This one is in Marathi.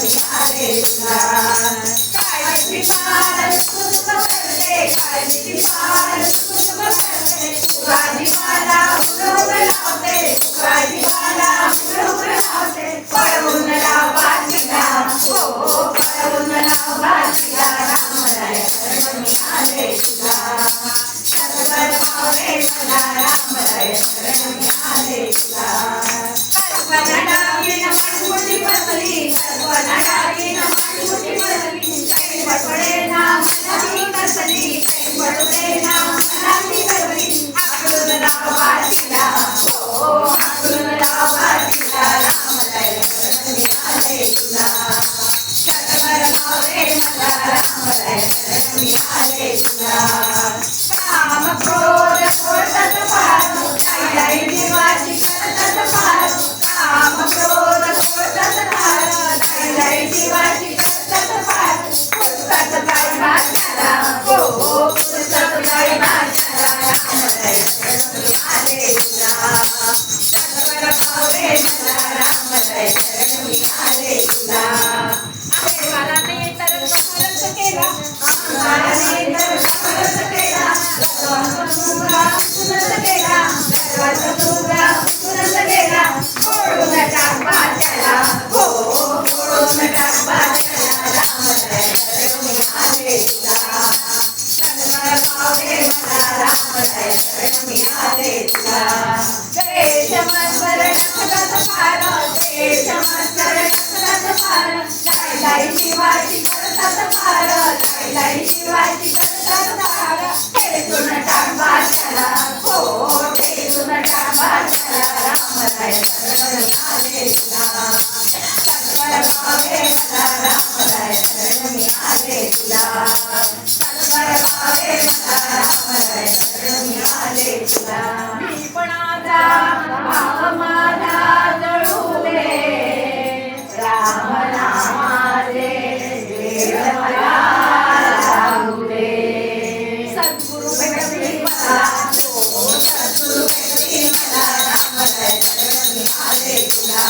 आले तुला काळजी पार कुसुम करते काळजी पार कुसुम करते काळजी मला उडवून लावते काळजी मला उडवून लावते पळवून लाव बाजीला हो पळवून लाव बाजीला रामराय शरण मी आले तुला सर्व पावे मला रामराय शरण मी आले तुला सर्वनाडावीन माणमुठी पसली सर्वनाडावीन माणमुठी पसली काही पडपडे ना मनाची कसली काही पडपडे ना मनाची कसली आकडून लाव बाजीला हो आकडून लाव बाजीला रामराय शरण मी आले तुला सर्व पावे मला रामराय शरण मी आले तुला काम क्रोध कोर्टात पार लाई लाई देवाची करतात पार काम क्रोध कोर्टात पार लाई लाई देवाची करतात पार पुस्तक काय भाषाला हो पुस्तक काय भाषाला रामराय शरण मी आले तुला सर्व पावे मला रामराय शरण मी आले तुला अहंकाराने तर खरंच केला अहंकाराने तर खरंच केला सुनत गेला गर्वाचा तुरा सुनत गेला फोडून टाक बाच्याला हो फोडून टाक बाच्याला रामराय शरण मी आले तुला सर्व पावे मला रामराय शरण मी आले तुला देश मत्सर नसतात फार देश मत्सर नसतात फार लाई लाई शिवाची करतात फार लाई लाई शिवाची करतात फार ठेचून टाक बाच्याला हो ठेचून टाक बाच्याला रामराय शरण मी आले तुला सर्व पावे मला रामराय शरण मी आले तुला सर्व पावे मला रामराय शरण मी आले तुला मी पण आता भाव माझा जळू दे राम नामाचे वेळ मला लागू दे सद्गुरु भेटली मला हो सद्गुरु भेटली मला रामराय शरण मी आले तुला